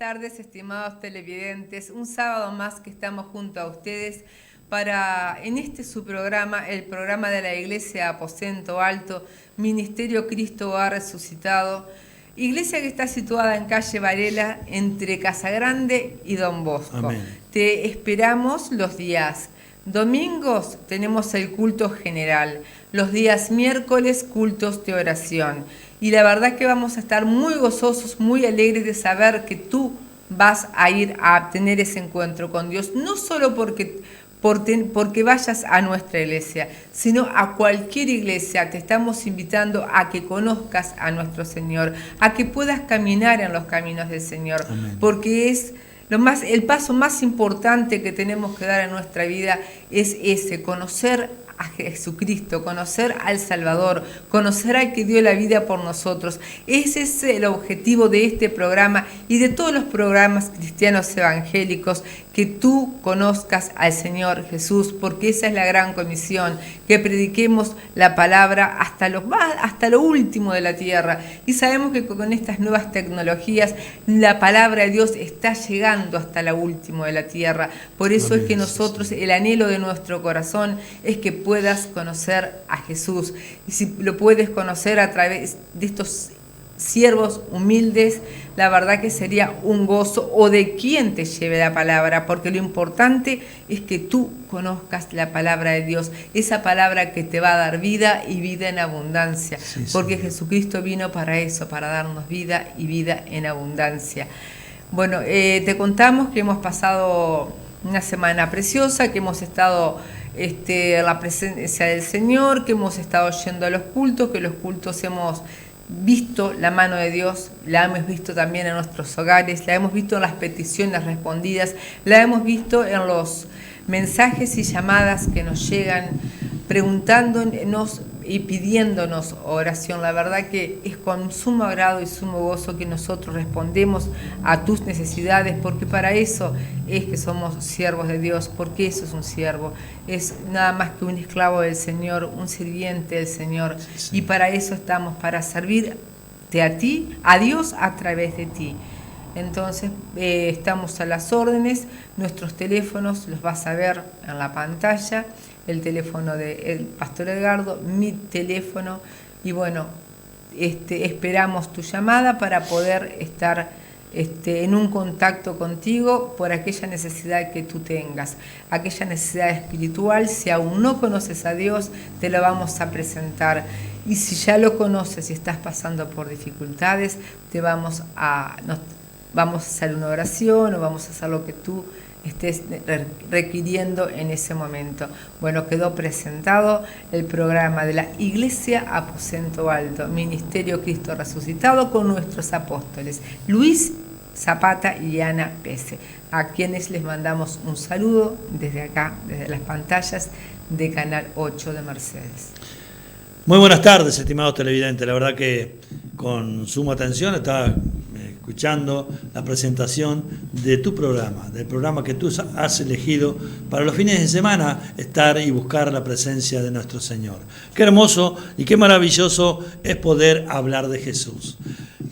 tardes, estimados televidentes. Un sábado más que estamos junto a ustedes para, en este su programa, el programa de la Iglesia Aposento Alto, Ministerio Cristo ha Resucitado. Iglesia que está situada en calle Varela, entre Casagrande y Don Bosco. Amén. Te esperamos los días domingos, tenemos el culto general. Los días miércoles, cultos de oración. Y la verdad que vamos a estar muy gozosos, muy alegres de saber que tú vas a ir a tener ese encuentro con Dios. No solo porque vayas a nuestra iglesia, sino a cualquier iglesia. Te estamos invitando a que conozcas a nuestro Señor, a que puedas caminar en los caminos del Señor. Amén. Porque es el paso más importante que tenemos que dar en nuestra vida es ese, conocer a Jesucristo, conocer al Salvador, conocer al que dio la vida por nosotros. Ese es el objetivo de este programa y de todos los programas cristianos evangélicos, que tú conozcas al Señor Jesús, porque esa es la gran comisión, que prediquemos la palabra hasta lo último de la tierra. Y sabemos que con estas nuevas tecnologías la palabra de Dios está llegando hasta lo último de la tierra. Por eso Amén. es que nosotros, el anhelo de nuestro corazón es que puedas conocer a Jesús. Y si lo puedes conocer a través de estos siervos humildes, la verdad que sería un gozo, o de quien te lleve la palabra, porque lo importante es que tú conozcas la palabra de Dios, esa palabra que te va a dar vida y vida en abundancia, porque Jesucristo vino para eso, para darnos vida y vida en abundancia. Bueno, te contamos que hemos pasado una semana preciosa, que hemos estado en la presencia del Señor, que hemos estado yendo a los cultos, que los cultos hemos visto la mano de Dios, la hemos visto también en nuestros hogares, la hemos visto en las peticiones respondidas, la hemos visto en los mensajes y llamadas que nos llegan preguntándonos y pidiéndonos oración. La verdad que es con sumo agrado y sumo gozo que nosotros respondemos a tus necesidades, porque para eso es que somos siervos de Dios, porque eso es un siervo, es nada más que un esclavo del Señor, un sirviente del Señor, y para eso estamos, para servirte a ti, a Dios a través de ti. Entonces estamos a las órdenes, nuestros teléfonos los vas a ver en la pantalla, el teléfono del Pastor Edgardo, mi teléfono, y bueno, esperamos tu llamada para poder estar en un contacto contigo por aquella necesidad que tú tengas, aquella necesidad espiritual. Si aún no conoces a Dios, te lo vamos a presentar, y si ya lo conoces y estás pasando por dificultades, vamos a hacer una oración, o vamos a hacer lo que tú estés requiriendo en ese momento. Bueno, quedó presentado el programa de la Iglesia Aposento Alto, Ministerio Cristo Resucitado, con nuestros apóstoles Luis Zapata y Ana Pese, a quienes les mandamos un saludo desde acá, desde las pantallas de Canal 8 de Mercedes. Muy buenas tardes, estimados televidentes. La verdad que con suma atención estaba escuchando la presentación de tu programa, del programa que tú has elegido para los fines de semana, estar y buscar la presencia de nuestro Señor. Qué hermoso y qué maravilloso es poder hablar de Jesús.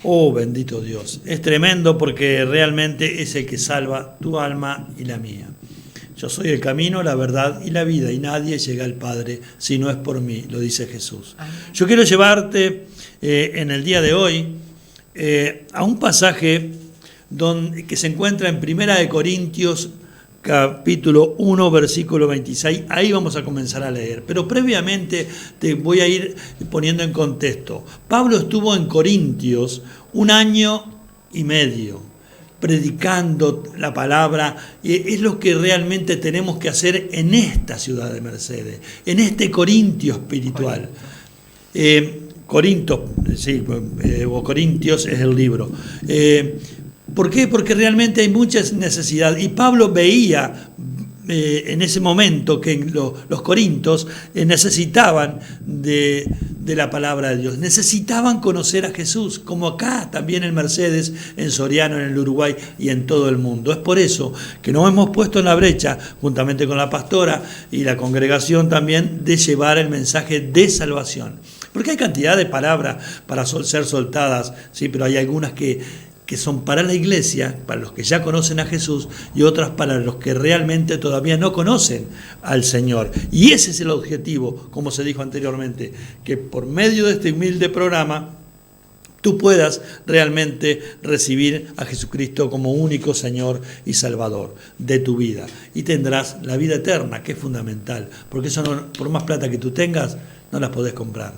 Oh, bendito Dios. Es tremendo, porque realmente es el que salva tu alma y la mía. Yo soy el camino, la verdad y la vida, y nadie llega al Padre si no es por mí, lo dice Jesús. Yo quiero llevarte en el día de hoy a un pasaje que se encuentra en 1 Corintios capítulo 1, versículo 26. Ahí vamos a comenzar a leer, pero previamente te voy a ir poniendo en contexto. Pablo estuvo en Corintios 1 año y medio predicando la palabra, y es lo que realmente tenemos que hacer en esta ciudad de Mercedes, en este Corintio espiritual. Corinto, sí, o Corintios es el libro. ¿Por qué? Porque realmente hay muchas necesidades, y Pablo veía en ese momento que los corintios necesitaban de la palabra de Dios, necesitaban conocer a Jesús, como acá también en Mercedes, en Soriano, en el Uruguay y en todo el mundo. Es por eso que nos hemos puesto en la brecha, juntamente con la pastora y la congregación también, de llevar el mensaje de salvación. Porque hay cantidad de palabras para ser soltadas, sí, pero hay algunas que que son para la iglesia, para los que ya conocen a Jesús, y otras para los que realmente todavía no conocen al Señor. Y ese es el objetivo, como se dijo anteriormente, que por medio de este humilde programa tú puedas realmente recibir a Jesucristo como único Señor y Salvador de tu vida. Y tendrás la vida eterna, que es fundamental, porque eso no, por más plata que tú tengas, no la podés comprar.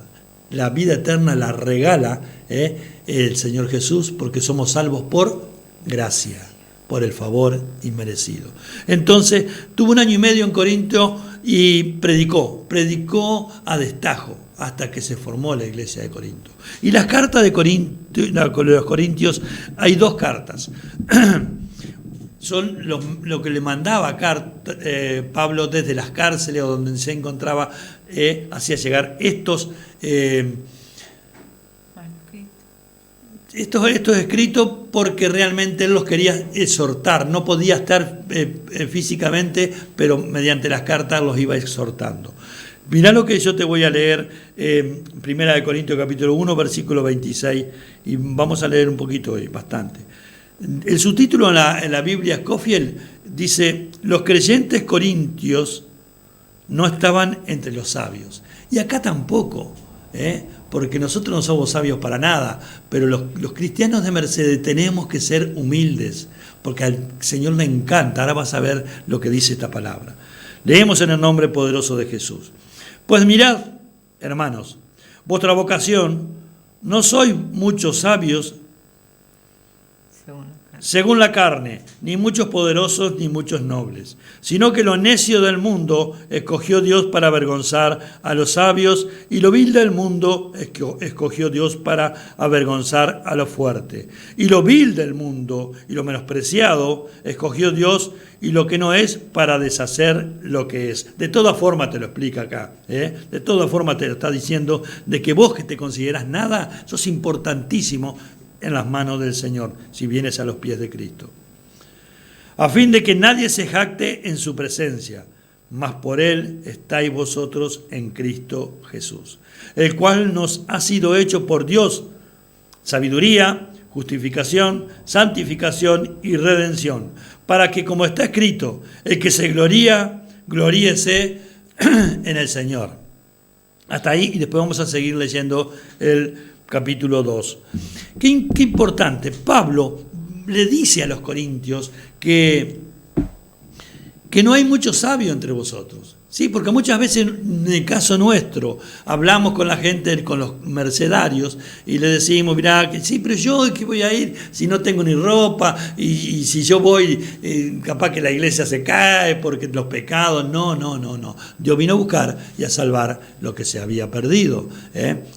La vida eterna la regala el Señor Jesús, porque somos salvos por gracia, por el favor inmerecido. Entonces, tuvo 1 año y medio en Corinto y predicó a destajo hasta que se formó la iglesia de Corinto. Y las cartas de los Corintios, hay 2 cartas. Son lo que le mandaba Pablo desde las cárceles o donde se encontraba, hacía llegar estos escritos, porque realmente él los quería exhortar. No podía estar físicamente, pero mediante las cartas los iba exhortando. Mirá lo que yo te voy a leer, 1 Corintios capítulo 1, versículo 26, y vamos a leer un poquito hoy, bastante. El subtítulo en la Biblia Scofield dice: los creyentes corintios no estaban entre los sabios. Y acá tampoco, porque nosotros no somos sabios para nada, pero los cristianos de Mercedes tenemos que ser humildes, porque al Señor le encanta. Ahora vas a ver lo que dice esta palabra. Leemos en el nombre poderoso de Jesús. Pues mirad, hermanos, vuestra vocación, no sois muchos sabios según la carne, ni muchos poderosos, ni muchos nobles, sino que lo necio del mundo escogió Dios para avergonzar a los sabios, y lo vil del mundo escogió Dios para avergonzar a lo fuerte. Y lo vil del mundo y lo menospreciado escogió Dios, y lo que no es, para deshacer lo que es. De todas formas te lo explica acá, de todas formas te lo está diciendo, de que vos, que te consideras nada, sos importantísimo en las manos del Señor, si vienes a los pies de Cristo. A fin de que nadie se jacte en su presencia, mas por Él estáis vosotros en Cristo Jesús, el cual nos ha sido hecho por Dios sabiduría, justificación, santificación y redención, para que, como está escrito, el que se gloría, gloríese en el Señor. Hasta ahí, y después vamos a seguir leyendo el capítulo 2. Qué importante. Pablo le dice a los corintios que no hay mucho sabio entre vosotros. Sí, porque muchas veces, en el caso nuestro, hablamos con la gente, con los mercedarios, y le decimos: mirá, que sí, pero yo, ¿qué voy a ir si no tengo ni ropa? Y si yo voy, capaz que la iglesia se cae porque los pecados. No. Dios vino a buscar y a salvar lo que se había perdido,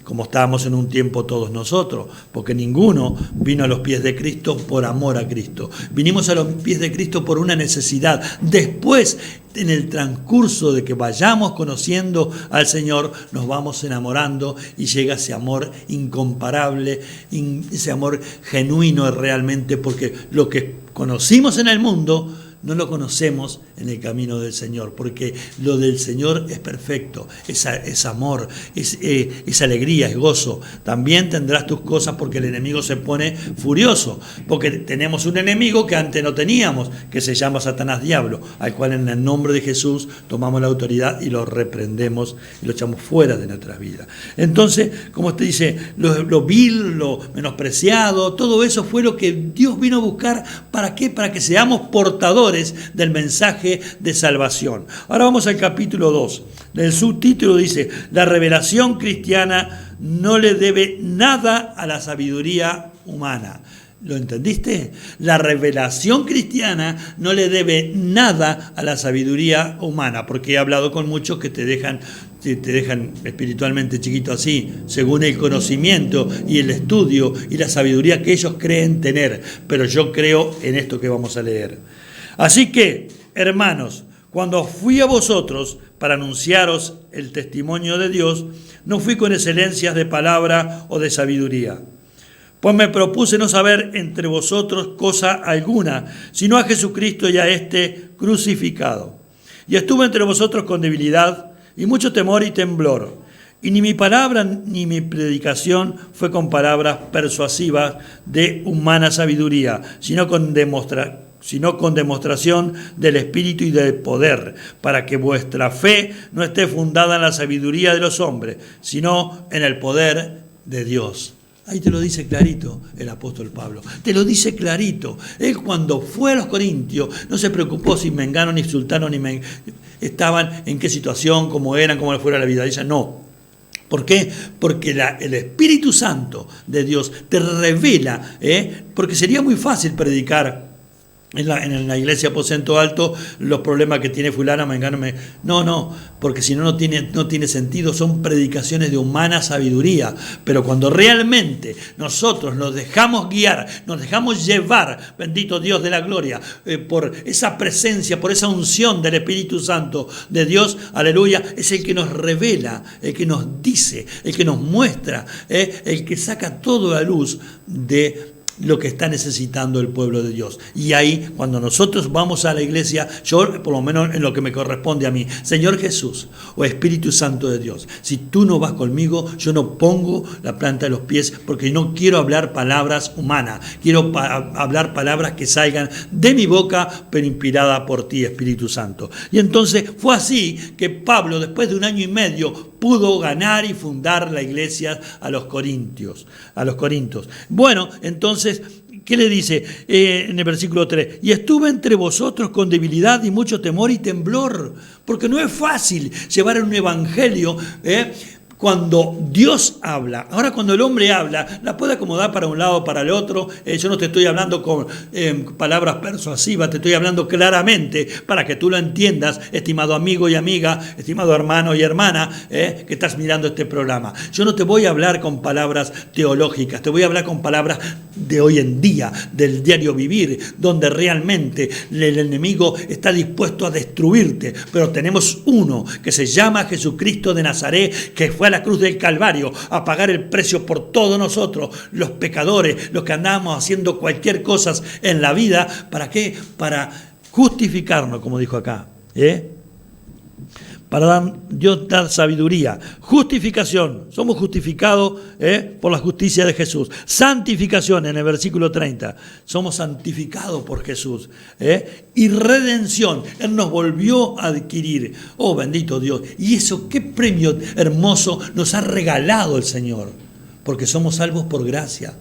como estábamos en un tiempo todos nosotros, porque ninguno vino a los pies de Cristo por amor a Cristo. Vinimos a los pies de Cristo por una necesidad. Después, en el transcurso de que vayamos conociendo al Señor, nos vamos enamorando y llega ese amor incomparable, ese amor genuino realmente, porque lo que conocimos en el mundo no lo conocemos en el camino del Señor, porque lo del Señor es perfecto, es amor, es alegría, es gozo. También tendrás tus cosas, porque el enemigo se pone furioso, porque tenemos un enemigo que antes no teníamos, que se llama Satanás Diablo, al cual en el nombre de Jesús tomamos la autoridad y lo reprendemos y lo echamos fuera de nuestras vidas. Entonces, como te dice, lo vil, lo menospreciado, todo eso fue lo que Dios vino a buscar. ¿Para qué? Para que seamos portadores del mensaje de salvación. Ahora vamos al capítulo 2. El subtítulo dice: la revelación cristiana no le debe nada a la sabiduría humana. ¿Lo entendiste? La revelación cristiana no le debe nada a la sabiduría humana, porque he hablado con muchos que te dejan espiritualmente chiquito así, según el conocimiento y el estudio y la sabiduría que ellos creen tener. Pero yo creo en esto que vamos a leer. Así que, hermanos, cuando fui a vosotros para anunciaros el testimonio de Dios, no fui con excelencias de palabra o de sabiduría, pues me propuse no saber entre vosotros cosa alguna, sino a Jesucristo y a este crucificado. Y estuve entre vosotros con debilidad y mucho temor y temblor. Y ni mi palabra ni mi predicación fue con palabras persuasivas de humana sabiduría, sino con demostración del Espíritu y del poder, para que vuestra fe no esté fundada en la sabiduría de los hombres, sino en el poder de Dios. Ahí te lo dice clarito el apóstol Pablo, te lo dice clarito. Él cuando fue a los Corintios no se preocupó si Mengano ni Sultano estaban en qué situación, cómo eran, cómo les fuera la vida. Dice, no. ¿Por qué? Porque el Espíritu Santo de Dios te revela, porque sería muy fácil predicar en la iglesia aposento alto los problemas que tiene fulano, mengano. No, porque si no, no tiene sentido. Son predicaciones de humana sabiduría. Pero cuando realmente nosotros nos dejamos guiar, nos dejamos llevar, bendito Dios de la gloria, por esa presencia, por esa unción del Espíritu Santo de Dios, aleluya, es el que nos revela, el que nos dice, el que nos muestra, el que saca toda la luz de lo que está necesitando el pueblo de Dios. Y ahí, cuando nosotros vamos a la iglesia, yo, por lo menos en lo que me corresponde a mí, Señor Jesús, o Espíritu Santo de Dios, si tú no vas conmigo, yo no pongo la planta de los pies, porque no quiero hablar palabras humanas, quiero hablar palabras que salgan de mi boca, pero inspirada por ti, Espíritu Santo. Y entonces fue así que Pablo, después de 1 año y medio, pudo ganar y fundar la iglesia a los Corintios. Bueno, entonces, ¿qué le dice en el versículo 3? Y estuve entre vosotros con debilidad y mucho temor y temblor, porque no es fácil llevar un evangelio, cuando Dios habla. Ahora, cuando el hombre habla, la puede acomodar para un lado o para el otro. Yo no te estoy hablando con palabras persuasivas, te estoy hablando claramente para que tú lo entiendas, estimado amigo y amiga, estimado hermano y hermana, que estás mirando este programa. Yo no te voy a hablar con palabras teológicas, te voy a hablar con palabras de hoy en día, del diario vivir, donde realmente el enemigo está dispuesto a destruirte. Pero tenemos uno que se llama Jesucristo de Nazaret, que fue a la cruz del Calvario a pagar el precio por todos nosotros, los pecadores, los que andamos haciendo cualquier cosa en la vida. ¿Para qué? Para justificarnos, como dijo acá, para Dios dar sabiduría, justificación, somos justificados por la justicia de Jesús, santificación en el versículo 30, somos santificados por Jesús, y redención, Él nos volvió a adquirir, oh bendito Dios, y eso qué premio hermoso nos ha regalado el Señor, porque somos salvos por gracia,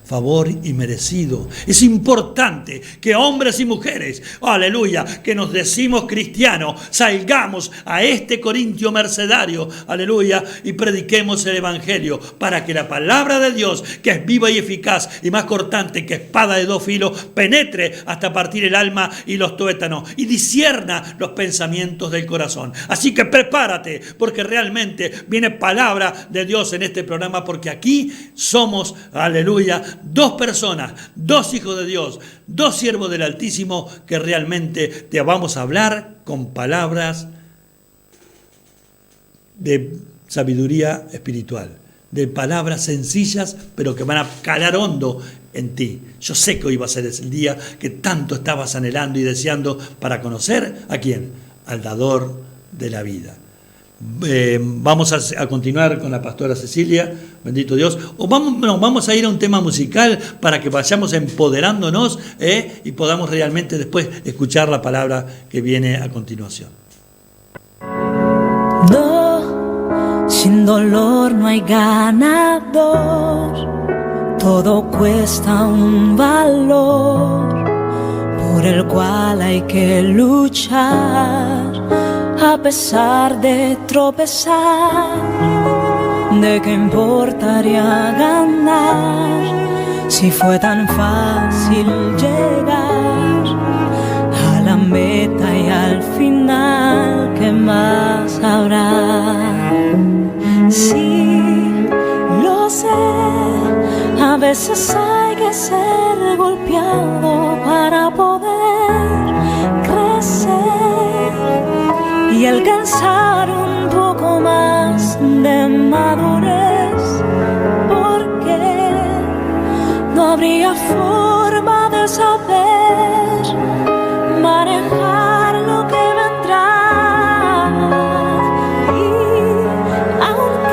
favor inmerecido. Es importante que hombres y mujeres, aleluya, que nos decimos cristianos, salgamos a este Corintio mercedario, aleluya, y prediquemos el Evangelio para que la palabra de Dios, que es viva y eficaz y más cortante que espada de 2 filos, penetre hasta partir el alma y los tuétanos y discierna los pensamientos del corazón. Así que prepárate, porque realmente viene palabra de Dios en este programa, porque aquí somos, aleluya, 2 personas, 2 hijos de Dios, 2 siervos del Altísimo, que realmente te vamos a hablar con palabras de sabiduría espiritual, de palabras sencillas, pero que van a calar hondo en ti. Yo sé que hoy va a ser el día que tanto estabas anhelando y deseando para conocer ¿a quién? Al dador de la vida. Vamos a continuar con la pastora Cecilia, bendito Dios, o vamos a ir a un tema musical para que vayamos empoderándonos y podamos realmente después escuchar la palabra que viene a continuación. No, sin dolor no hay ganador, todo cuesta un valor por el cual hay que luchar. A pesar de tropezar, ¿de qué importaría ganar? Si fue tan fácil llegar a la meta y al final, ¿qué más habrá? Sí, lo sé, a veces hay que ser golpeado para poder crecer y alcanzar un poco más de madurez, porque no habría forma de saber manejar lo que vendrá. Y aunque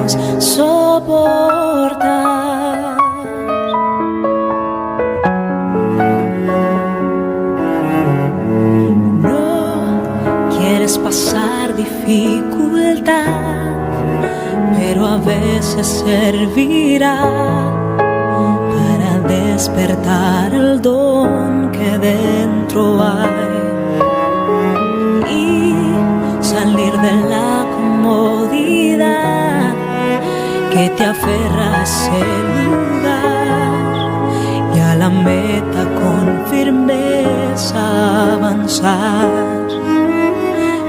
podemos soportar. No quieres pasar dificultad, pero a veces servirá para despertar el don que dentro hay y salir de la comodidad que te aferra a ese lugar y a la meta con firmeza avanzar.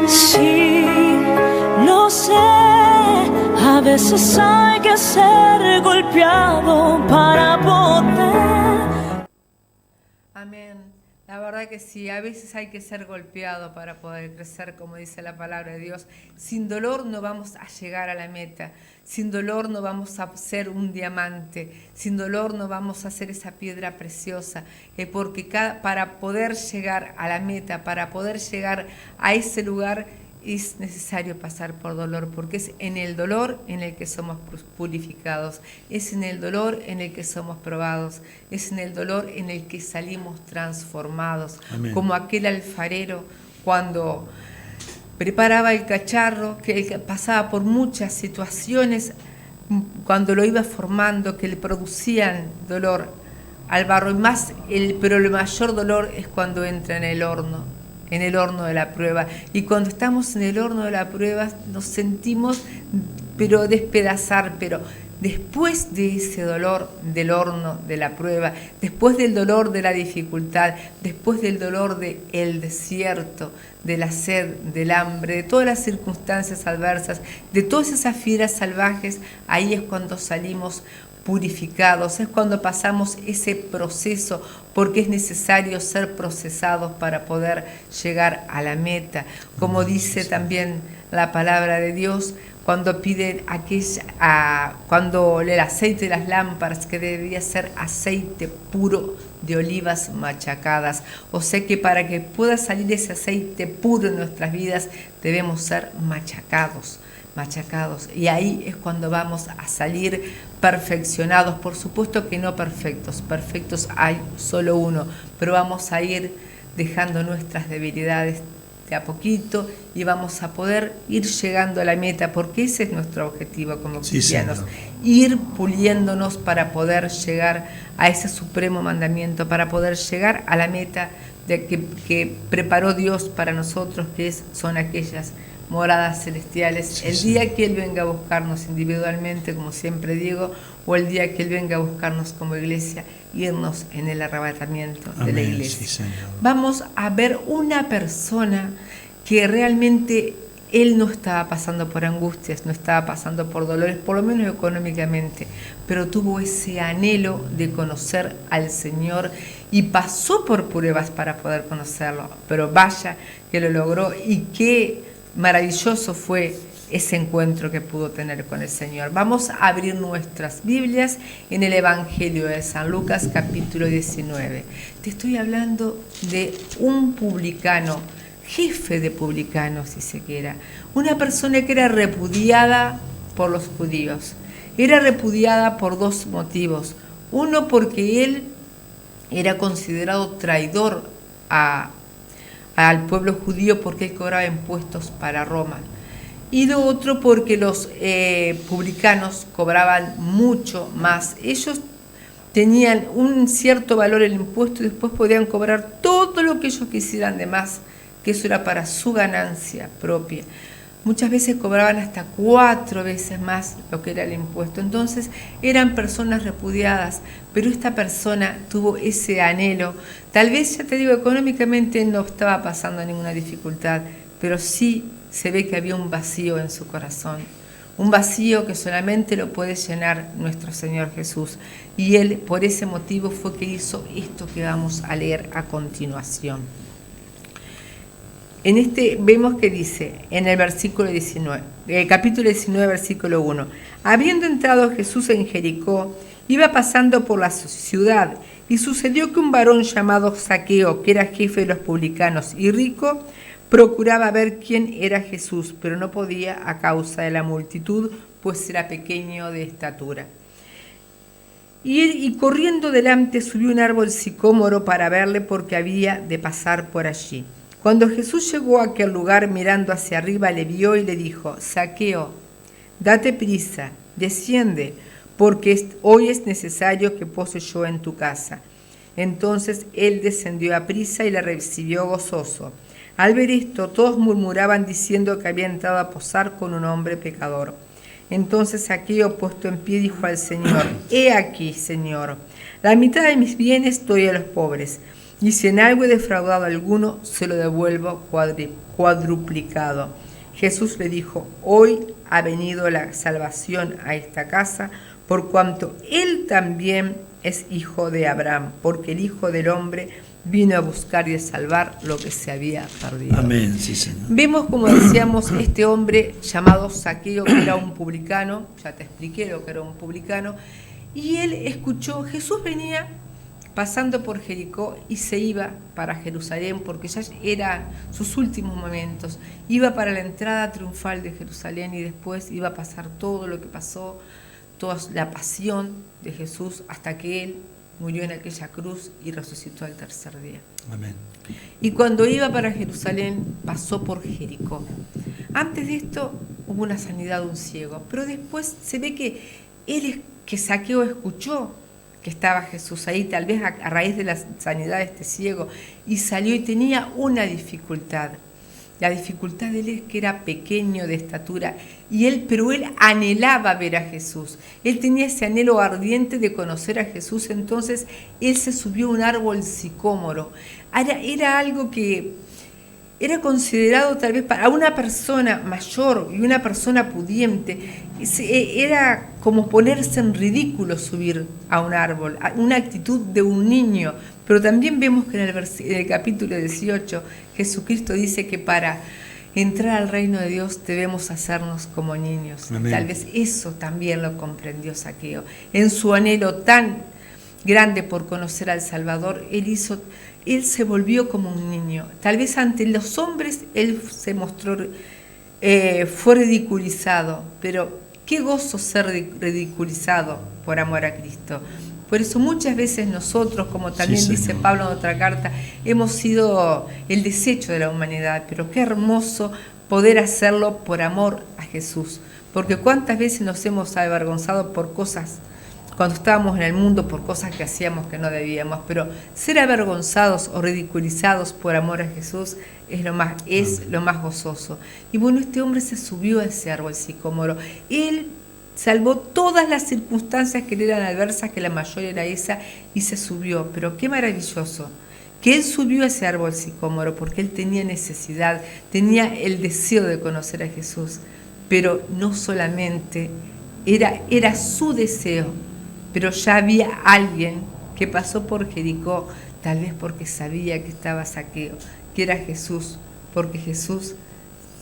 Sí, lo sé, a veces hay que ser golpeado para poder. Amén. La verdad que sí, a veces hay que ser golpeado para poder crecer, como dice la palabra de Dios. Sin dolor no vamos a llegar a la meta, sin dolor no vamos a ser un diamante, sin dolor no vamos a ser esa piedra preciosa, porque para poder llegar a la meta, para poder llegar a ese lugar, es necesario pasar por dolor, porque es en el dolor en el que somos purificados, es en el dolor en el que somos probados, es en el dolor en el que salimos transformados. Amén. Como aquel alfarero cuando preparaba el cacharro, que pasaba por muchas situaciones, cuando lo iba formando, que le producían dolor al barro, pero el mayor dolor es cuando entra en el horno de la prueba. Y cuando estamos en el horno de la prueba nos sentimos pero despedazar, pero después de ese dolor del horno de la prueba, después del dolor de la dificultad, después del dolor del desierto, de la sed, del hambre, de todas las circunstancias adversas, de todas esas fieras salvajes, ahí es cuando salimos purificados, es cuando pasamos ese proceso, porque es necesario ser procesados para poder llegar a la meta. Como dice también la palabra de Dios, cuando pide cuando el aceite de las lámparas, que debería ser aceite puro de olivas machacadas. O sea que para que pueda salir ese aceite puro en nuestras vidas, debemos ser machacados. Y ahí es cuando vamos a salir perfeccionados. Por supuesto que no perfectos hay solo uno, pero vamos a ir dejando nuestras debilidades de a poquito y vamos a poder ir llegando a la meta, porque ese es nuestro objetivo como cristianos, ir puliéndonos para poder llegar a ese supremo mandamiento, para poder llegar a la meta que preparó Dios para nosotros, que son aquellas moradas celestiales, el día que Él venga a buscarnos individualmente, como siempre digo, o el día que Él venga a buscarnos como iglesia, irnos en el arrebatamiento de la iglesia. Vamos a ver una persona que realmente él no estaba pasando por angustias, no estaba pasando por dolores, por lo menos económicamente, pero tuvo ese anhelo de conocer al Señor y pasó por pruebas para poder conocerlo, pero vaya que lo logró y qué maravilloso fue ese encuentro que pudo tener con el Señor. Vamos a abrir nuestras Biblias en el Evangelio de San Lucas, capítulo 19. Te estoy hablando de un publicano, jefe de publicanos, si se quiera. Una persona que era repudiada por los judíos. Era repudiada por dos motivos. Uno, porque él era considerado traidor al pueblo judío porque él cobraba impuestos para Roma. Y lo otro porque los publicanos cobraban mucho más. Ellos tenían un cierto valor el impuesto y después podían cobrar todo lo que ellos quisieran de más, que eso era para su ganancia propia. Muchas veces cobraban hasta 4 veces más lo que era el impuesto. Entonces eran personas repudiadas, pero esta persona tuvo ese anhelo. Tal vez, ya te digo, económicamente no estaba pasando ninguna dificultad, pero sí se ve que había un vacío en su corazón. Un vacío que solamente lo puede llenar nuestro Señor Jesús. Y él, por ese motivo, fue que hizo esto que vamos a leer a continuación. En vemos que dice, en el versículo 19, capítulo 19, versículo 1, habiendo entrado Jesús en Jericó, iba pasando por la ciudad, y sucedió que un varón llamado Zaqueo, que era jefe de los publicanos y rico, procuraba ver quién era Jesús, pero no podía a causa de la multitud, pues era pequeño de estatura. Y corriendo delante subió un árbol sicómoro para verle, porque había de pasar por allí. Cuando Jesús llegó a aquel lugar, mirando hacia arriba, le vio y le dijo: Zaqueo, date prisa, desciende, porque hoy es necesario que pose yo en tu casa. Entonces él descendió a prisa y le recibió gozoso. Al ver esto, todos murmuraban diciendo que había entrado a posar con un hombre pecador. Entonces Zaqueo, puesto en pie, dijo al Señor: He aquí, Señor, la mitad de mis bienes doy a los pobres, y si en algo he defraudado a alguno, se lo devuelvo cuadruplicado. Jesús le dijo: Hoy ha venido la salvación a esta casa, por cuanto él también es hijo de Abraham, porque el Hijo del Hombre vino a buscar y a salvar lo que se había perdido. Amén, sí, Señor. Vemos, como decíamos, este hombre llamado Zaqueo, que era un publicano. Ya te expliqué lo que era un publicano. Y él escuchó, Jesús venía pasando por Jericó y se iba para Jerusalén, porque ya eran sus últimos momentos. Iba para la entrada triunfal de Jerusalén y después iba a pasar todo lo que pasó, toda la pasión de Jesús, hasta que él murió en aquella cruz y resucitó al tercer día. Amén. Y cuando iba para Jerusalén, pasó por Jericó. Antes de esto hubo una sanidad de un ciego, pero después se ve que Zaqueo escuchó que estaba Jesús ahí, tal vez a raíz de la sanidad de este ciego, y salió y tenía una dificultad. La dificultad de él es que era pequeño de estatura, pero él anhelaba ver a Jesús. Él tenía ese anhelo ardiente de conocer a Jesús, entonces él se subió a un árbol sicómoro. Era algo que era considerado tal vez para una persona mayor y una persona pudiente, era como ponerse en ridículo subir a un árbol, una actitud de un niño. Pero también vemos que en el capítulo 18 Jesucristo dice que para entrar al reino de Dios debemos hacernos como niños. Amén. Tal vez eso también lo comprendió Zaqueo. En su anhelo tan grande por conocer al Salvador, él se volvió como un niño. Tal vez ante los hombres él se mostró, fue ridiculizado, pero qué gozo ser ridiculizado por amor a Cristo. Por eso muchas veces nosotros, como también Sí, dice Señor. Pablo en otra carta, hemos sido el desecho de la humanidad, pero qué hermoso poder hacerlo por amor a Jesús. Porque cuántas veces nos hemos avergonzado por cosas, cuando estábamos en el mundo, por cosas que hacíamos que no debíamos, pero ser avergonzados o ridiculizados por amor a Jesús es lo más gozoso. Y bueno, este hombre se subió a ese árbol sicómoro. Él salvó todas las circunstancias que le eran adversas, que la mayor era esa, y se subió. Pero qué maravilloso que él subió a ese árbol sicómoro, porque él tenía necesidad, tenía el deseo de conocer a Jesús. Pero no solamente era su deseo, pero ya había alguien que pasó por Jericó, tal vez porque sabía que estaba Zaqueo, que era Jesús, porque Jesús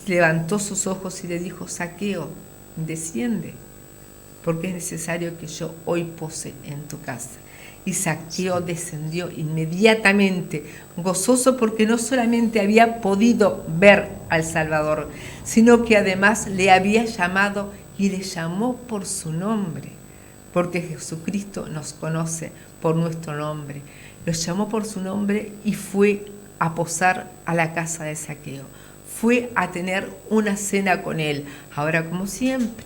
levantó sus ojos y le dijo: Zaqueo, desciende, porque es necesario que yo hoy pose en tu casa. Y Zaqueo descendió inmediatamente, gozoso porque no solamente había podido ver al Salvador, sino que además le había llamado y le llamó por su nombre, porque Jesucristo nos conoce por nuestro nombre. Lo llamó por su nombre y fue a posar a la casa de Zaqueo. Fue a tener una cena con él. Ahora, como siempre,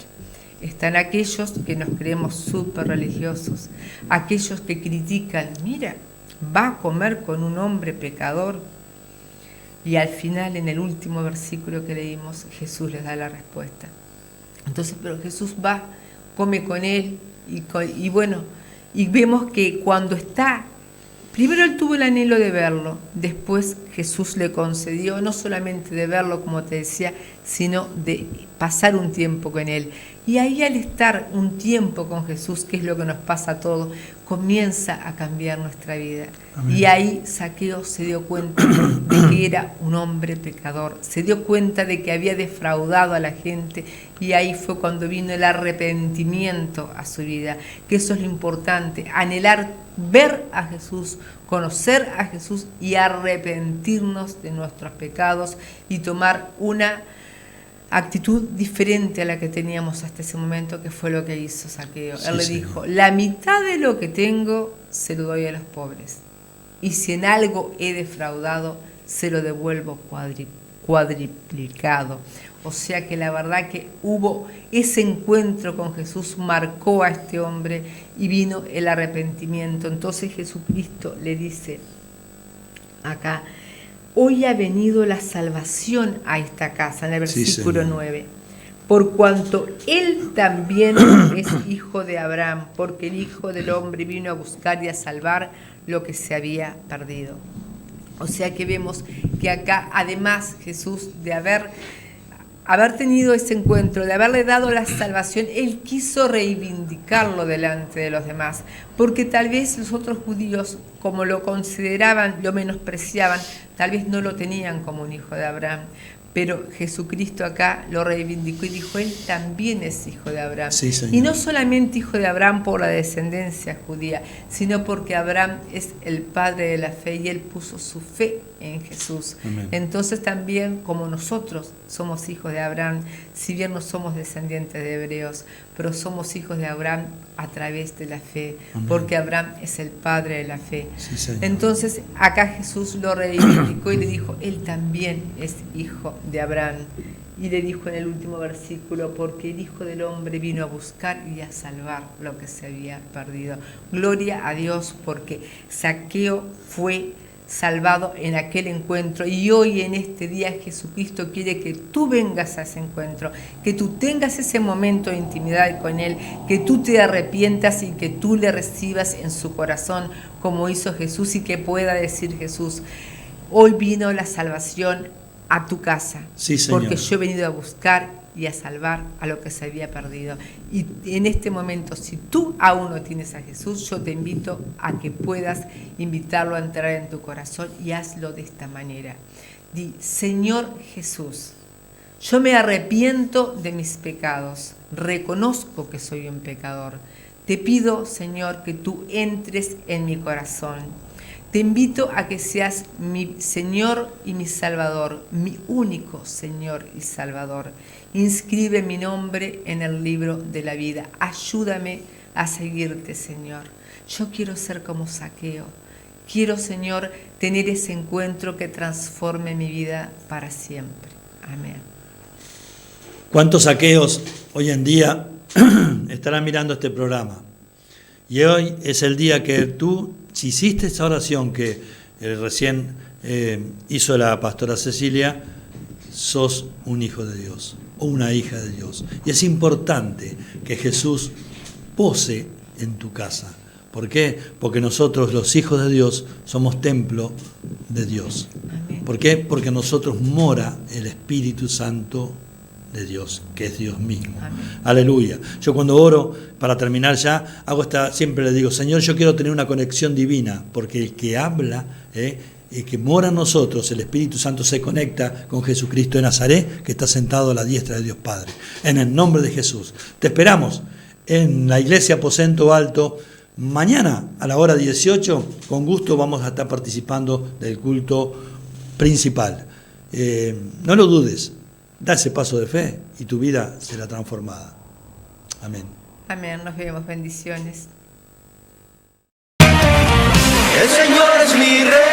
están aquellos que nos creemos súper religiosos, aquellos que critican: mira, va a comer con un hombre pecador. Y al final, en el último versículo que leímos, Jesús les da la respuesta. Entonces, pero Jesús va, come con él, y bueno, y vemos que cuando está, primero él tuvo el anhelo de verlo, después Jesús le concedió no solamente de verlo, como te decía, sino de pasar un tiempo con él. Y ahí, al estar un tiempo con Jesús, que es lo que nos pasa a todos, comienza a cambiar nuestra vida. Amén. Y ahí Zaqueo se dio cuenta de que era un hombre pecador, se dio cuenta de que había defraudado a la gente, y ahí fue cuando vino el arrepentimiento a su vida, que eso es lo importante, anhelar ver a Jesús, conocer a Jesús y arrepentirnos de nuestros pecados y tomar una actitud diferente a la que teníamos hasta ese momento, que fue lo que hizo Zaqueo. Sí, Él le Señor. dijo, la mitad de lo que tengo se lo doy a los pobres, y si en algo he defraudado, se lo devuelvo cuadriplicado. O sea que la verdad que hubo ese encuentro con Jesús, marcó a este hombre y vino el arrepentimiento. Entonces Jesucristo le dice acá, hoy ha venido la salvación a esta casa, en el versículo 9, por cuanto él también es hijo de Abraham, porque el Hijo del Hombre vino a buscar y a salvar lo que se había perdido. O sea que vemos que acá, además, Jesús, de haber tenido ese encuentro, de haberle dado la salvación, él quiso reivindicarlo delante de los demás, porque tal vez los otros judíos, como lo consideraban, lo menospreciaban, tal vez no lo tenían como un hijo de Abraham, pero Jesucristo acá lo reivindicó y dijo, él también es hijo de Abraham. Sí, Señor. Y no solamente hijo de Abraham por la descendencia judía, sino porque Abraham es el padre de la fe y él puso su fe en Jesús. Amén. Entonces también, como nosotros somos hijos de Abraham, si bien no somos descendientes de hebreos, pero somos hijos de Abraham a través de la fe, Amén. porque Abraham es el padre de la fe. Sí, Señor. Entonces acá Jesús lo reivindicó y le dijo, él también es hijo de Abraham. Y le dijo en el último versículo, porque el Hijo del Hombre vino a buscar y a salvar lo que se había perdido. Gloria a Dios, porque Zaqueo fue salvado en aquel encuentro, y hoy en este día Jesucristo quiere que tú vengas a ese encuentro, que tú tengas ese momento de intimidad con Él, que tú te arrepientas y que tú le recibas en su corazón como hizo Jesús, y que pueda decir Jesús, hoy vino la salvación a tu casa, Sí, Señor. porque yo he venido a buscar y a salvar a lo que se había perdido. Y en este momento, si tú aún no tienes a Jesús, yo te invito a que puedas invitarlo a entrar en tu corazón, y hazlo de esta manera. Di, Señor Jesús, yo me arrepiento de mis pecados, reconozco que soy un pecador. Te pido, Señor, que tú entres en mi corazón. Te invito a que seas mi Señor y mi Salvador, mi único Señor y Salvador. Inscribe mi nombre en el libro de la vida. Ayúdame a seguirte, Señor. Yo quiero ser como Zaqueo. Quiero, Señor, tener ese encuentro que transforme mi vida para siempre. Amén. ¿Cuántos Zaqueos hoy en día estarán mirando este programa? Y hoy es el día que tú, si hiciste esa oración que recién hizo la pastora Cecilia, sos un hijo de Dios o una hija de Dios. Y es importante que Jesús pose en tu casa. ¿Por qué? Porque nosotros, los hijos de Dios, somos templo de Dios. Amén. ¿Por qué? Porque nosotros mora el Espíritu Santo de Dios, que es Dios mismo. Amén. Aleluya. Yo cuando oro, para terminar ya, siempre le digo, Señor, yo quiero tener una conexión divina, porque el que habla, el que mora en nosotros, el Espíritu Santo, se conecta con Jesucristo de Nazaret, que está sentado a la diestra de Dios Padre. En el nombre de Jesús. Te esperamos en la iglesia Aposento Alto. Mañana a la hora 18, con gusto vamos a estar participando del culto principal. No lo dudes. Da ese paso de fe y tu vida será transformada. Amén. Amén. Nos vemos. Bendiciones. El Señor es mi rey.